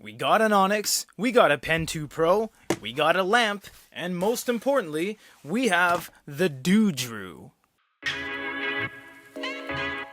We got an Onyx, we got a Pen 2 Pro, we got a lamp, and most importantly, we have the DOODRO.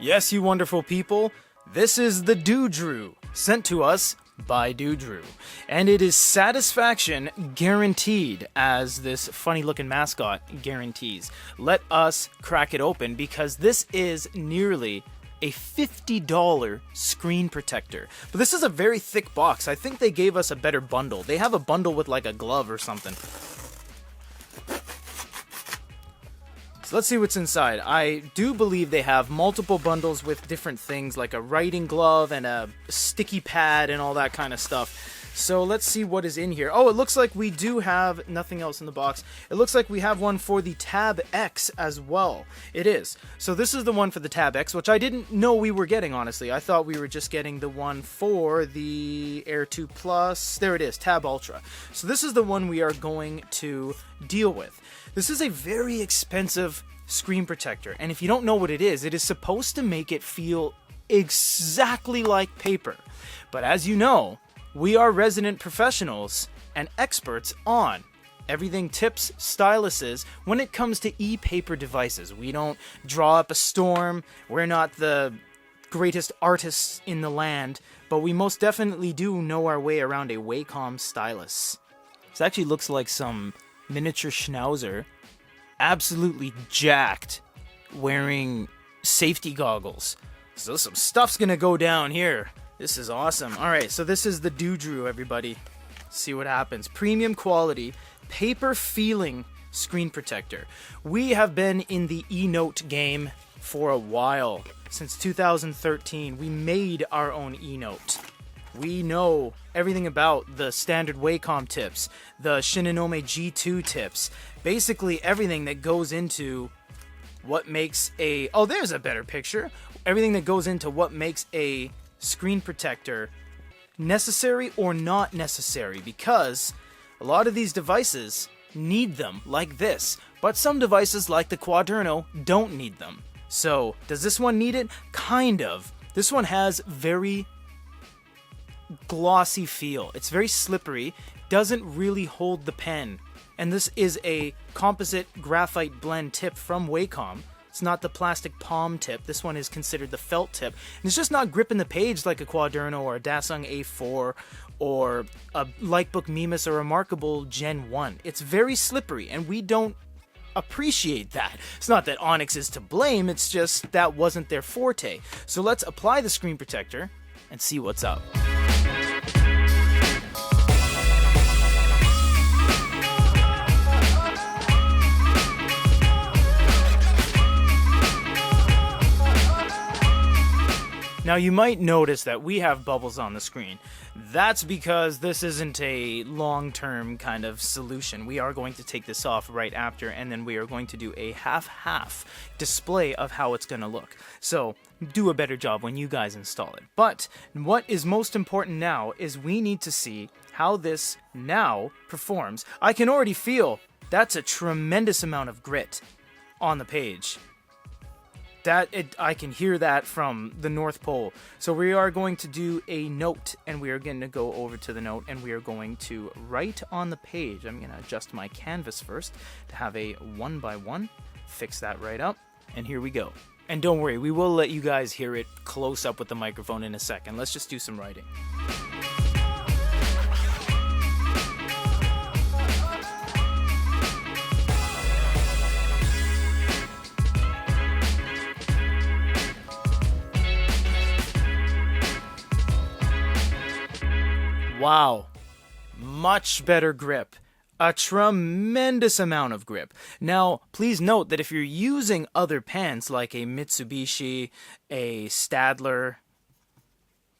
Yes, you wonderful people, this is the DOODRO, sent to us by DOODRO. And it is satisfaction guaranteed, as this funny looking mascot guarantees. Let us crack it open, because this is nearly a $50 screen protector. But this is a very thick box. I think they gave us a better bundle. They have a bundle with like a glove or something. So let's see what's inside. I do believe they have multiple bundles with different things, like a writing glove and a sticky pad and all that kind of stuff. So let's see what is in here. Oh, it looks like we do have nothing else in the box. It looks like we have one for the Tab X as well. It is. So this is the one for the Tab X, which I didn't know we were getting, honestly. I thought we were just getting the one for the Air 2 Plus. There it is, Tab Ultra. So this is the one we are going to deal with. This is a very expensive screen protector, and if you don't know what it is supposed to make it feel exactly like paper. But as you know, we are resident professionals and experts on everything tips, styluses, when it comes to e-paper devices. We don't draw up a storm, we're not the greatest artists in the land, but we most definitely do know our way around a Wacom stylus. This actually looks like some miniature schnauzer, absolutely jacked, wearing safety goggles. So some stuff's gonna go down here. This is awesome. Alright, so this is the DOODRO, everybody. Let's see what happens. Premium quality, paper feeling screen protector. We have been in the e-note game for a while. Since 2013, we made our own e-note. We know everything about the standard Wacom tips, the Shinonome G2 tips, basically everything that goes into what makes a... Oh, there's a better picture. Everything that goes into what makes a screen protector necessary or not necessary, because a lot of these devices need them, like this, but some devices like the Quaderno don't need them. So does this one need it? Kind of. This one has very glossy feel. It's very slippery, doesn't really hold the pen, and this is a composite graphite blend tip from Wacom. It's not the plastic palm tip. This one is considered the felt tip. And it's just not gripping the page like a Quaderno or a Dasung A4 or a Lightbook Mimes or a Remarkable Gen 1. It's very slippery, and we don't appreciate that. It's not that Onyx is to blame, it's just that wasn't their forte. So let's apply the screen protector and see what's up. Now you might notice that we have bubbles on the screen. That's because this isn't a long-term kind of solution. We are going to take this off right after, and then we are going to do a half-half display of how it's going to look. So do a better job when you guys install it. But what is most important now is we need to see how this now performs. I can already feel that's a tremendous amount of grit on the page. I can hear that from the North Pole. So we are going to do a note, and we are going to go over to the note, and we are going to write on the page. I'm going to adjust my canvas first to have a 1x1. Fix that right up, and here we go. And don't worry, we will let you guys hear it close up with the microphone in a second. Let's just do some writing. Wow, much better grip. A tremendous amount of grip. Now, please note that if you're using other pens like a Mitsubishi, a Stadler,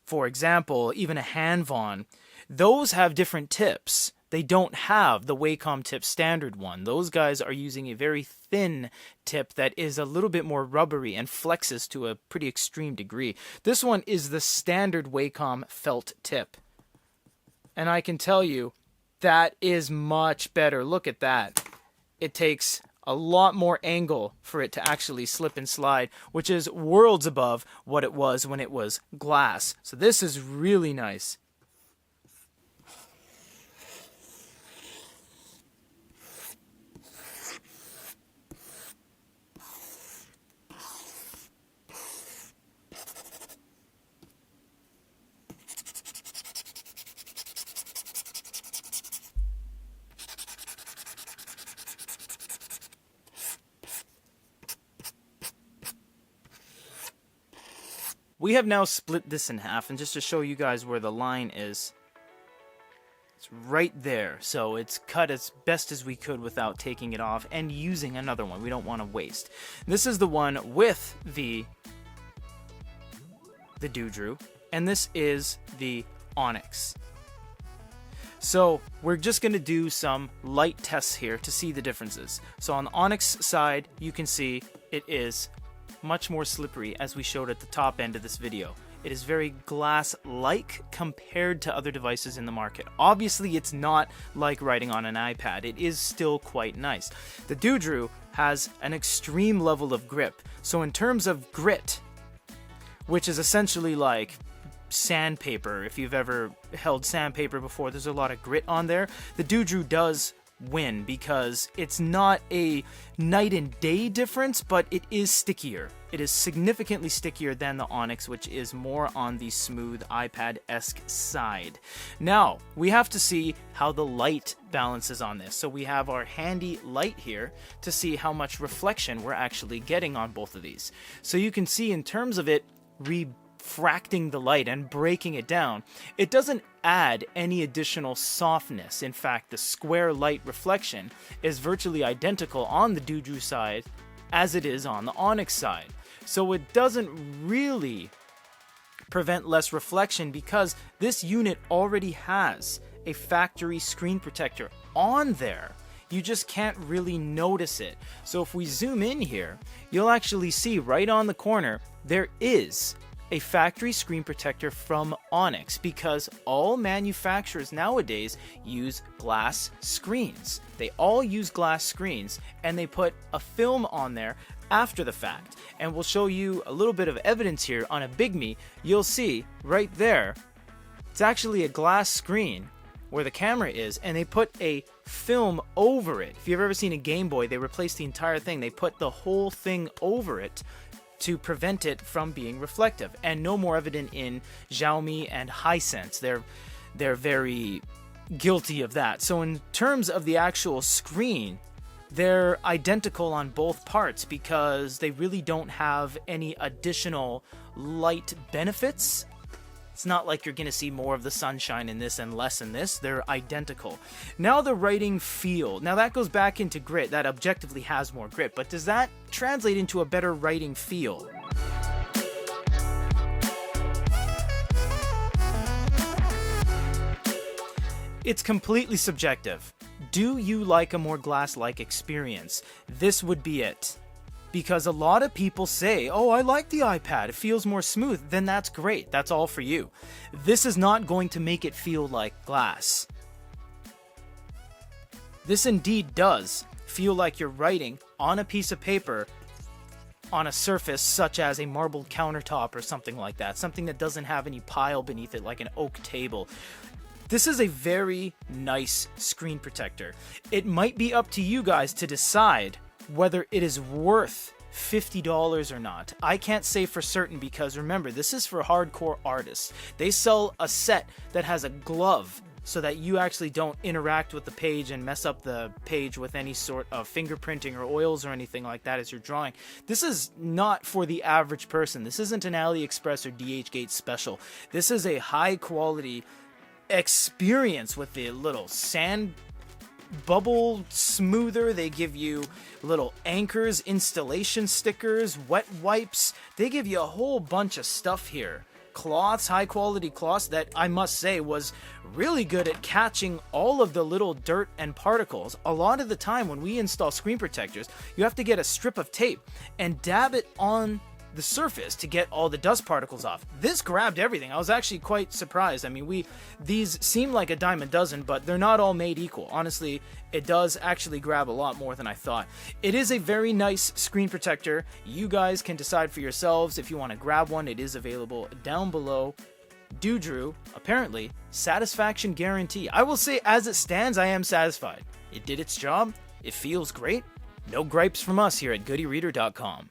for example, even a Hanvon, those have different tips. They don't have the Wacom tip standard one. Those guys are using a very thin tip that is a little bit more rubbery and flexes to a pretty extreme degree. This one is the standard Wacom felt tip. And I can tell you, that is much better. Look at that. It takes a lot more angle for it to actually slip and slide, which is worlds above what it was when it was glass. So this is really nice. we have now split this in half, and just to show you guys where the line is, it's right there. So it's cut as best as we could without taking it off and using another one. We don't want to waste. This is the one with the DOODRO, and this is the Onyx. So we're just going to do some light tests here to see the differences. So on the Onyx side, you can see it is much more slippery, as we showed at the top end of this video. It is very glass-like compared to other devices in the market. Obviously, it's not like writing on an iPad. It is still quite nice. The DOODRO has an extreme level of grip. So in terms of grit, which is essentially like sandpaper, if you've ever held sandpaper before, there's a lot of grit on there. The DOODRO does win because it's not a night and day difference, but it is stickier. It is significantly stickier than the Onyx, which is more on the smooth iPad-esque side. Now, we have to see how the light balances on this. So we have our handy light here to see how much reflection we're actually getting on both of these. So you can see in terms of it refracting the light and breaking it down, it doesn't add any additional softness. In fact, the square light reflection is virtually identical on the DOODRO side as it is on the Onyx side. So it doesn't really prevent less reflection because this unit already has a factory screen protector on there. You just can't really notice it. So if we zoom in here, you'll actually see right on the corner there is a factory screen protector from Onyx, because all manufacturers nowadays use glass screens. They all use glass screens, and they put a film on there after the fact. And we'll show you a little bit of evidence here on a Big Me. You'll see right there, it's actually a glass screen where the camera is, and they put a film over it. If you've ever seen a Game Boy, they replaced the entire thing. They put the whole thing over it to prevent it from being reflective, and no more evident in Xiaomi and Hisense. They're very guilty of that. So in terms of the actual screen, they're identical on both parts because they really don't have any additional light benefits. It's not like you're going to see more of the sunshine in this and less in this. They're identical. Now the writing feel. Now that goes back into grit. That objectively has more grit. But does that translate into a better writing feel? It's completely subjective. Do you like a more glass-like experience? This would be it. Because a lot of people say, oh, I like the iPad, it feels more smooth. Then that's great, that's all for you. This is not going to make it feel like glass. This indeed does feel like you're writing on a piece of paper on a surface such as a marbled countertop or something like that. Something that doesn't have any pile beneath it, like an oak table. This is a very nice screen protector. It might be up to you guys to decide whether it is worth $50 or not. I can't say for certain because remember, this is for hardcore artists. They sell a set that has a glove so that you actually don't interact with the page and mess up the page with any sort of fingerprinting or oils or anything like that as you're drawing. This is not for the average person. This isn't an AliExpress or DHgate special. This is a high quality experience with the little sand bubble smoother. They give you little anchors, installation stickers, wet wipes. They give you a whole bunch of stuff here. Cloths, high quality cloths that I must say was really good at catching all of the little dirt and particles. A lot of the time when we install screen protectors, you have to get a strip of tape and dab it on the surface to get all the dust particles off. This grabbed everything. I was actually quite surprised. I mean, these seem like a dime a dozen, but they're not all made equal. Honestly, it does actually grab a lot more than I thought. It is a very nice screen protector. You guys can decide for yourselves if you want to grab one. It is available down below. DOODRO, apparently, satisfaction guarantee. I will say, as it stands, I am satisfied. It did its job. It feels great. No gripes from us here at GoodyReader.com.